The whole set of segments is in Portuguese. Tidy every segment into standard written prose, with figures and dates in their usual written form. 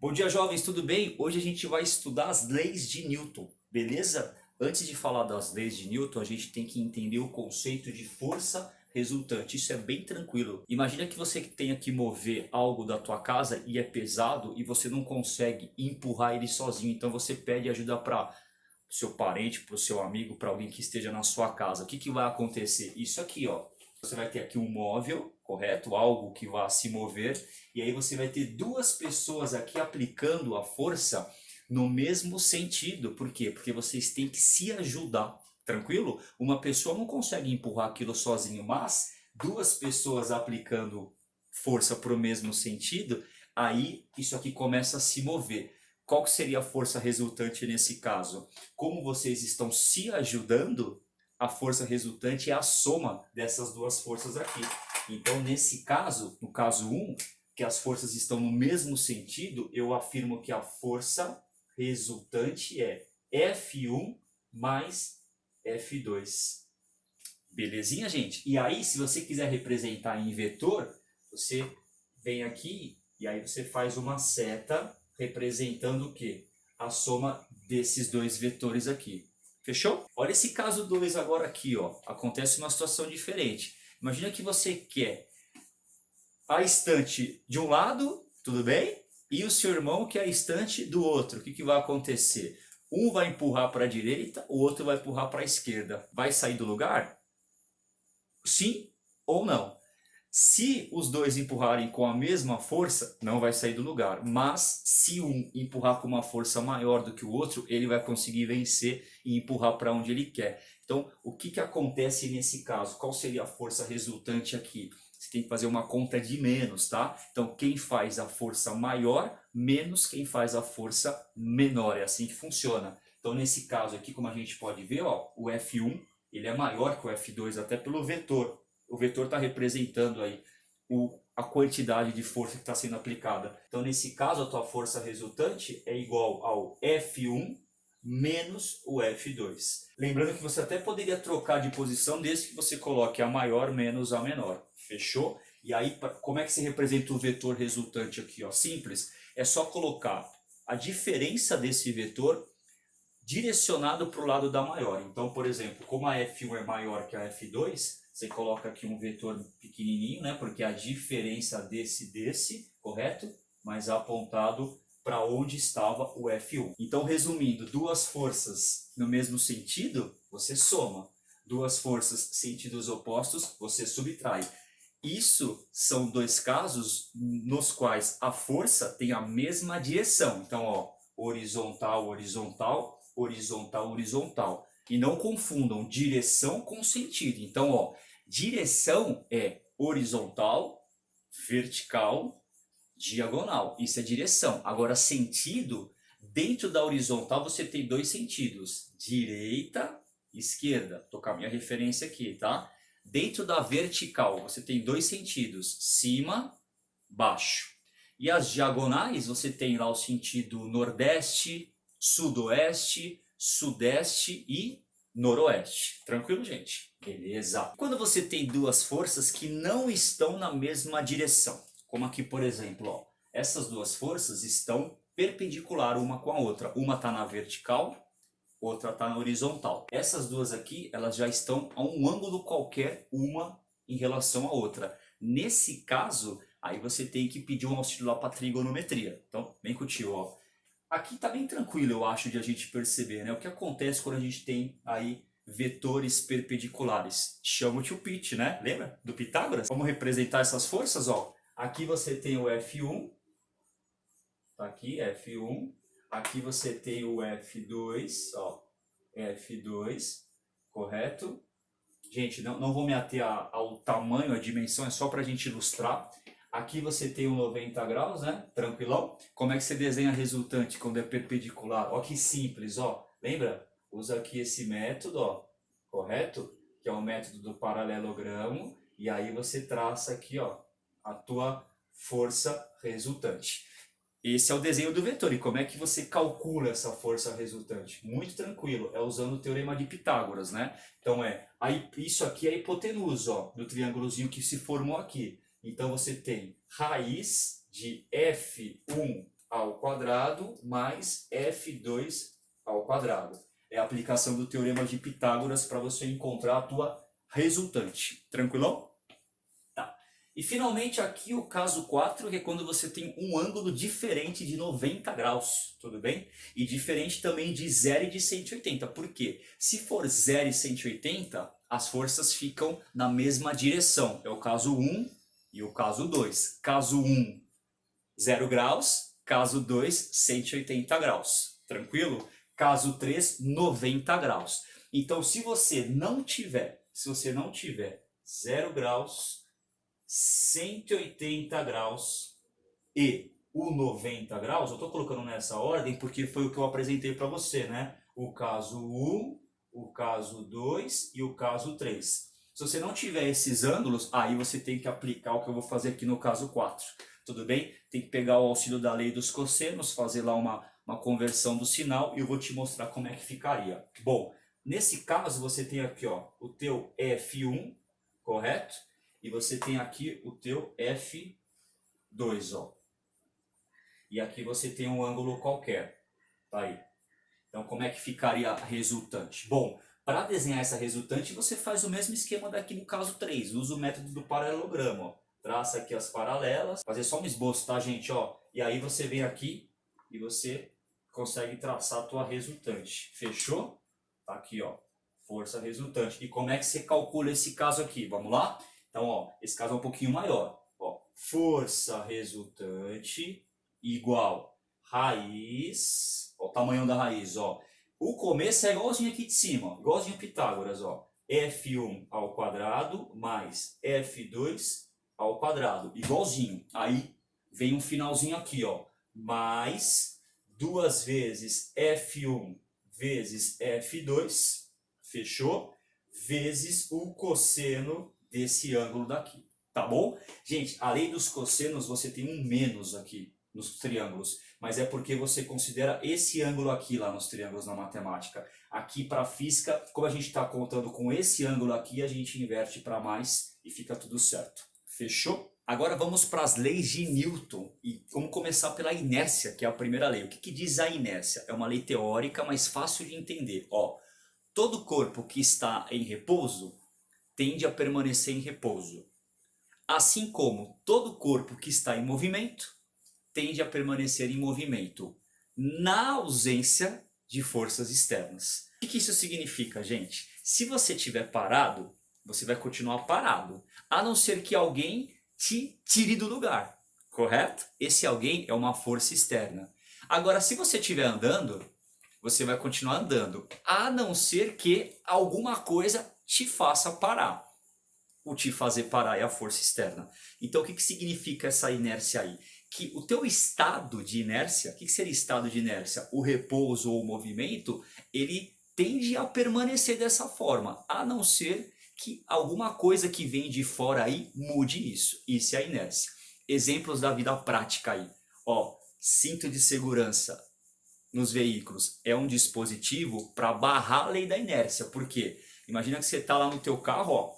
Bom dia, jovens, tudo bem? Hoje a gente vai estudar as leis de Newton, beleza? Antes de falar das leis de Newton, a gente tem que entender o conceito de força resultante. Isso é bem tranquilo. Imagina que você tenha que mover algo da tua casa e é pesado e você não consegue empurrar ele sozinho. Então você pede ajuda para o seu parente, para o seu amigo, para alguém que esteja na sua casa. O que que vai acontecer? Isso aqui, ó. Você vai ter aqui um móvel, correto? Algo que vai se mover. E aí você vai ter duas pessoas aqui aplicando a força no mesmo sentido. Por quê? Porque vocês têm que se ajudar. Tranquilo? Uma pessoa não consegue empurrar aquilo sozinho, mas duas pessoas aplicando força para o mesmo sentido, aí isso aqui começa a se mover. Qual que seria a força resultante nesse caso? Como vocês estão se ajudando, a força resultante é a soma dessas duas forças aqui. Então, nesse caso, no caso 1, que as forças estão no mesmo sentido, eu afirmo que a força resultante é F1 mais F2. Belezinha, gente? E aí, se você quiser representar em vetor, você vem aqui e aí você faz uma seta representando o quê? A soma desses dois vetores aqui. Fechou? Olha esse caso 2 agora aqui, ó. Acontece uma situação diferente. Imagina que você quer a estante de um lado, tudo bem? E o seu irmão quer a estante do outro. O que que vai acontecer? Um vai empurrar para a direita, o outro vai empurrar para a esquerda. Vai sair do lugar? Sim ou não? Se os dois empurrarem com a mesma força, não vai sair do lugar. Mas se um empurrar com uma força maior do que o outro, ele vai conseguir vencer e empurrar para onde ele quer. Então, o que que acontece nesse caso? Qual seria a força resultante aqui? Você tem que fazer uma conta de menos, tá? Então, quem faz a força maior, menos quem faz a força menor. É assim que funciona. Então, nesse caso aqui, como a gente pode ver, ó, o F1 ele é maior que o F2, até pelo vetor. O vetor está representando aí a quantidade de força que está sendo aplicada. Então, nesse caso, a tua força resultante é igual ao F1 menos o F2. Lembrando que você até poderia trocar de posição desde que você coloque a maior menos a menor. Fechou? E aí, como é que se representa o vetor resultante aqui? Ó? Simples. É só colocar a diferença desse vetor direcionado para o lado da maior. Então, por exemplo, como a F1 é maior que a F2, você coloca aqui um vetor pequenininho, né? Porque a diferença desse, correto? Mas apontado para onde estava o F1. Então, resumindo, duas forças no mesmo sentido, você soma. Duas forças sentidos opostos, você subtrai. Isso são dois casos nos quais a força tem a mesma direção. Então, ó, horizontal, horizontal, horizontal, horizontal. E não confundam direção com sentido. Então, ó, direção é horizontal, vertical, diagonal. Isso é direção. Agora, sentido, dentro da horizontal você tem dois sentidos: direita, esquerda. Tô com a minha referência aqui, tá? Dentro da vertical você tem dois sentidos: cima, baixo. E as diagonais você tem lá o sentido nordeste, sudoeste, sudeste e noroeste. Tranquilo, gente? Beleza. Quando você tem duas forças que não estão na mesma direção, como aqui, por exemplo, ó, essas duas forças estão perpendicular uma com a outra. Uma está na vertical, outra está na horizontal. Essas duas aqui, elas já estão a um ângulo qualquer, uma em relação à outra. Nesse caso, aí você tem que pedir um auxílio lá para trigonometria. Então, vem com o tio, ó. Aqui tá bem tranquilo, eu acho, de a gente perceber, né? O que acontece quando a gente tem aí vetores perpendiculares. Chama o tio Pit, né? Lembra do Pitágoras? Vamos representar essas forças, ó. Aqui você tem o F1, tá aqui, F1. Aqui você tem o F2, ó, F2, correto? Gente, não vou me ater ao tamanho, a dimensão, é só para a gente ilustrar. Aqui você tem o 90 graus, né? Tranquilão. Como é que você desenha a resultante quando é perpendicular? Ó que simples, ó. Lembra? Usa aqui esse método, ó, correto? Que é o método do paralelogramo. E aí você traça aqui, ó, a tua força resultante. Esse é o desenho do vetor. E como é que você calcula essa força resultante? Muito tranquilo, é usando o teorema de Pitágoras, né? Então isso aqui é a hipotenusa, ó, do triângulozinho que se formou aqui. Então você tem raiz de F1 ao quadrado mais F2 ao quadrado. É a aplicação do teorema de Pitágoras para você encontrar a tua resultante. Tranquilão? Tá. E finalmente aqui o caso 4, que é quando você tem um ângulo diferente de 90 graus, tudo bem? E diferente também de 0 e de 180. Por quê? Se for 0 e 180, as forças ficam na mesma direção. É o caso 1 e o caso 2. Caso 1, 0 graus. Caso 2, 180 graus. Tranquilo? Caso 3, 90 graus. Então, se você não tiver 0 graus, 180 graus e o 90 graus, eu estou colocando nessa ordem porque foi o que eu apresentei para você, né? O caso 1, o caso 2 e o caso 3. Se você não tiver esses ângulos, aí você tem que aplicar o que eu vou fazer aqui no caso 4. Tudo bem? Tem que pegar o auxílio da lei dos cossenos, fazer lá uma conversão do sinal e eu vou te mostrar como é que ficaria. Bom, nesse caso você tem aqui ó, o teu F1, correto? E você tem aqui o teu F2, ó. E aqui você tem um ângulo qualquer, tá aí. Então como é que ficaria a resultante? Bom, para desenhar essa resultante você faz o mesmo esquema daqui no caso 3, usa o método do paralelogramo, ó. Traça aqui as paralelas, fazer só um esboço, tá gente? Ó, e aí você vem aqui e você consegue traçar a tua resultante. Fechou? Tá aqui, ó, força resultante. E como é que você calcula esse caso aqui? Vamos lá? Então, ó, esse caso é um pouquinho maior. Ó, força resultante igual raiz, ó, o tamanho da raiz, ó. O começo é igualzinho aqui de cima, ó, igualzinho a Pitágoras, ó. F1 ao quadrado mais F2 ao quadrado, igualzinho. Aí vem um finalzinho aqui, ó, mais 2 vezes F1 vezes F2, fechou? Vezes o cosseno desse ângulo daqui, tá bom? Gente, a lei dos cossenos você tem um menos aqui nos triângulos, mas é porque você considera esse ângulo aqui lá nos triângulos na matemática. Aqui para física, como a gente está contando com esse ângulo aqui, a gente inverte para mais e fica tudo certo. Fechou? Agora vamos para as leis de Newton e vamos começar pela inércia, que é a primeira lei. O que diz a inércia? É uma lei teórica, mas fácil de entender. Ó, todo corpo que está em repouso tende a permanecer em repouso. Assim como todo corpo que está em movimento tende a permanecer em movimento, na ausência de forças externas. O que isso significa, gente? Se você estiver parado, você vai continuar parado, a não ser que alguém te tire do lugar, correto? Esse alguém é uma força externa. Agora, se você estiver andando, você vai continuar andando, a não ser que alguma coisa te faça parar. O te fazer parar é a força externa. Então, o que significa essa inércia aí? Que o teu estado de inércia, o que seria estado de inércia? O repouso ou o movimento, ele tende a permanecer dessa forma, a não ser que alguma coisa que vem de fora aí mude isso. Isso é a inércia. Exemplos da vida prática aí. Ó, cinto de segurança nos veículos é um dispositivo para barrar a lei da inércia. Por quê? Imagina que você está lá no teu carro, ó,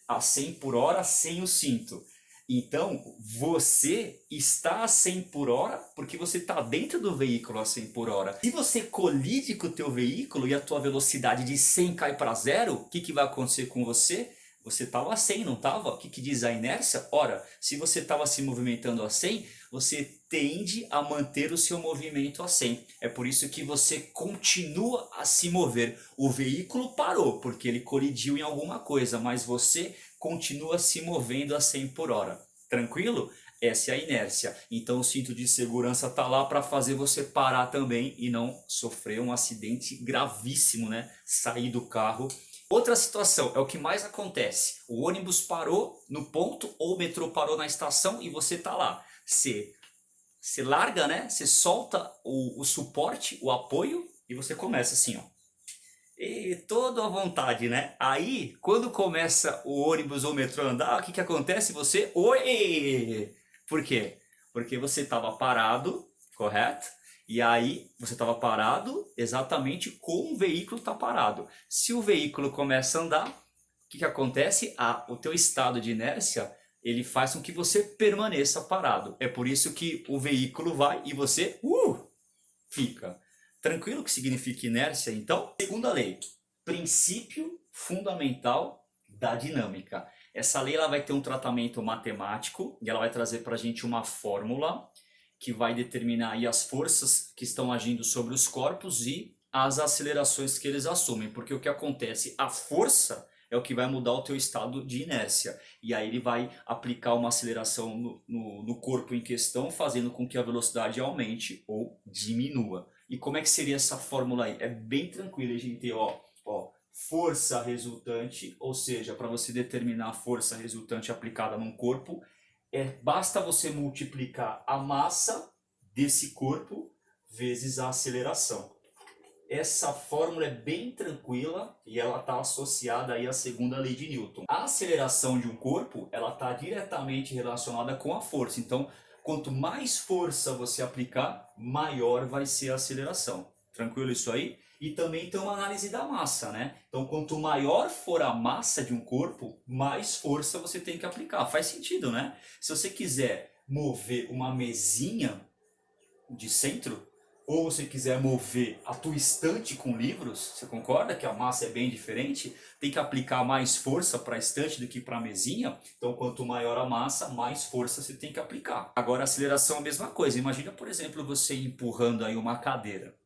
a 100 por hora sem o cinto. Então, você está a 100 por hora porque você está dentro do veículo a 100 por hora. Se você colide com o teu veículo e a tua velocidade de 100 cai para zero, o que vai acontecer com você? Você estava a 100, não estava? O que diz a inércia? Ora, se você estava se movimentando a 100, você tende a manter o seu movimento a 100. É por isso que você continua a se mover. O veículo parou porque ele colidiu em alguma coisa, mas você continua se movendo a 100 por hora. Tranquilo? Essa é a inércia. Então o cinto de segurança está lá para fazer você parar também e não sofrer um acidente gravíssimo, né? Sair do carro. Outra situação, é o que mais acontece. O ônibus parou no ponto ou o metrô parou na estação e você está lá. Você larga, né? Você solta o suporte, o apoio e você começa assim, ó. E toda a vontade, né? Aí, quando começa o ônibus ou o metrô a andar, o que acontece? Você, oi! Por quê? Porque você estava parado, correto? E aí, você estava parado exatamente como o veículo está parado. Se o veículo começa a andar, o que acontece? O teu estado de inércia ele faz com que você permaneça parado. É por isso que o veículo vai e você fica. Tranquilo? O que significa inércia, então? Segunda lei, princípio fundamental da dinâmica. Essa lei ela vai ter um tratamento matemático e ela vai trazer para a gente uma fórmula que vai determinar aí as forças que estão agindo sobre os corpos e as acelerações que eles assumem. Porque o que acontece? A força é o que vai mudar o teu estado de inércia. E aí ele vai aplicar uma aceleração no corpo em questão, fazendo com que a velocidade aumente ou diminua. E como é que seria essa fórmula aí? É bem tranquilo, a gente ter, força resultante, ou seja, para você determinar a força resultante aplicada num corpo, basta você multiplicar a massa desse corpo vezes a aceleração. Essa fórmula é bem tranquila e ela está associada aí à segunda lei de Newton. A aceleração de um corpo ela está diretamente relacionada com a força. Então, quanto mais força você aplicar, maior vai ser a aceleração. Tranquilo isso aí? E também tem uma análise da massa, né? Então, quanto maior for a massa de um corpo, mais força você tem que aplicar. Faz sentido, né? Se você quiser mover uma mesinha de centro, ou você quiser mover a tua estante com livros, você concorda que a massa é bem diferente? Tem que aplicar mais força para a estante do que para a mesinha. Então, quanto maior a massa, mais força você tem que aplicar. Agora, a aceleração é a mesma coisa. Imagina, por exemplo, você empurrando aí uma cadeira.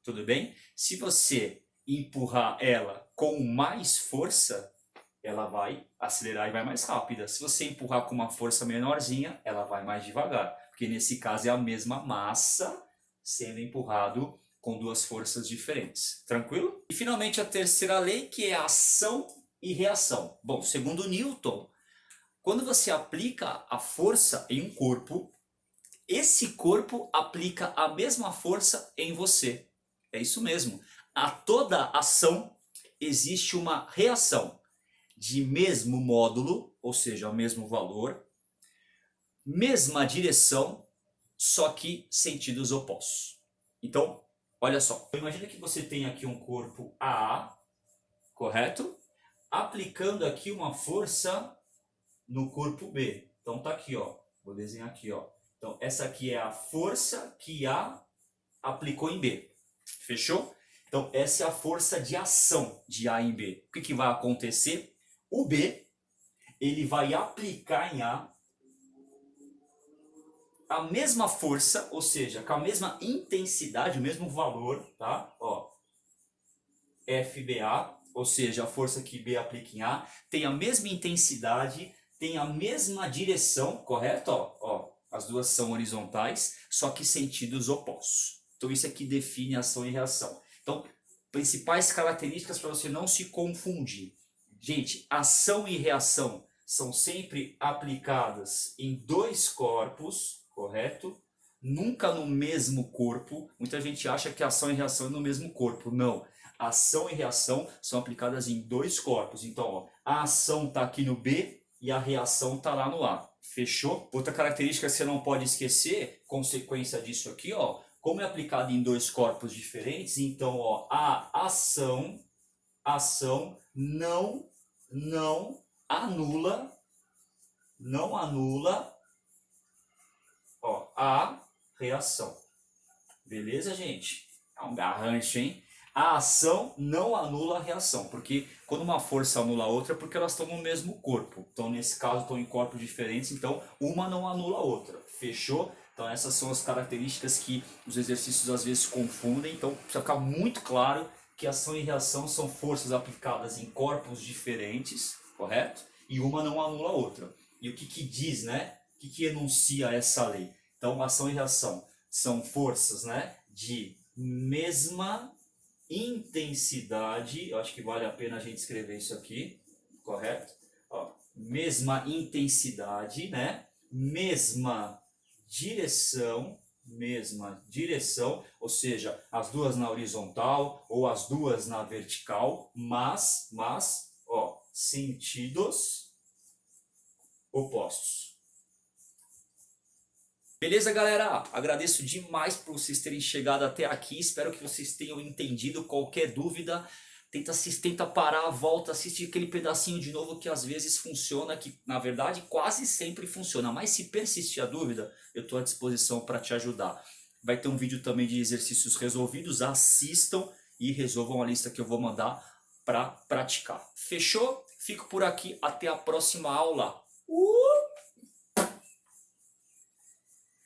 Tudo bem? Se você empurrar ela com mais força, ela vai acelerar e vai mais rápida. Se você empurrar com uma força menorzinha, ela vai mais devagar. Porque nesse caso é a mesma massa sendo empurrado com duas forças diferentes. Tranquilo? E finalmente a terceira lei, que é a ação e reação. Bom, segundo Newton, quando você aplica a força em um corpo, esse corpo aplica a mesma força em você. É isso mesmo. A toda ação existe uma reação de mesmo módulo, ou seja, o mesmo valor, mesma direção, só que sentidos opostos. Então, olha só. Imagina que você tem aqui um corpo A, correto? Aplicando aqui uma força no corpo B. Então tá aqui, ó. Vou desenhar aqui, ó. Então essa aqui é a força que A aplicou em B. Fechou? Então essa é a força de ação de A em B. O que que vai acontecer? O B, ele vai aplicar em a mesma força, ou seja, com a mesma intensidade, o mesmo valor, tá? Ó, FBA, ou seja, a força que B aplica em A, tem a mesma intensidade, tem a mesma direção, correto? Ó, as duas são horizontais, só que sentidos opostos. Então isso aqui define ação e reação. Então, principais características para você não se confundir. Gente, ação e reação são sempre aplicadas em dois corpos, correto? Nunca no mesmo corpo. Muita gente acha que ação e reação é no mesmo corpo. Não. Ação e reação são aplicadas em dois corpos. Então, ó, a ação está aqui no B e a reação está lá no A. Fechou? Outra característica que você não pode esquecer, consequência disso aqui, ó, como é aplicado em dois corpos diferentes, então, ó, a ação não anula, ó, a reação. Beleza, gente? É um garrancho, hein? A ação não anula a reação, porque quando uma força anula a outra é porque elas estão no mesmo corpo. Então, nesse caso, estão em corpos diferentes, então uma não anula a outra. Fechou? Então, essas são as características que os exercícios às vezes confundem. Então, precisa ficar muito claro que ação e reação são forças aplicadas em corpos diferentes, correto? E uma não anula a outra. E o que que diz, né? O que que enuncia essa lei? Então, ação e reação são forças, né, de mesma intensidade. Eu acho que vale a pena a gente escrever isso aqui, correto? Ó, mesma intensidade, né? Mesma direção, ou seja, as duas na horizontal ou as duas na vertical, mas, ó, sentidos opostos. Beleza, galera? Agradeço demais por vocês terem chegado até aqui. Espero que vocês tenham entendido. Qualquer dúvida, tenta parar, volta, assiste aquele pedacinho de novo que às vezes funciona, que na verdade quase sempre funciona. Mas se persistir a dúvida, eu estou à disposição para te ajudar. Vai ter um vídeo também de exercícios resolvidos, assistam e resolvam a lista que eu vou mandar para praticar. Fechou? Fico por aqui, até a próxima aula.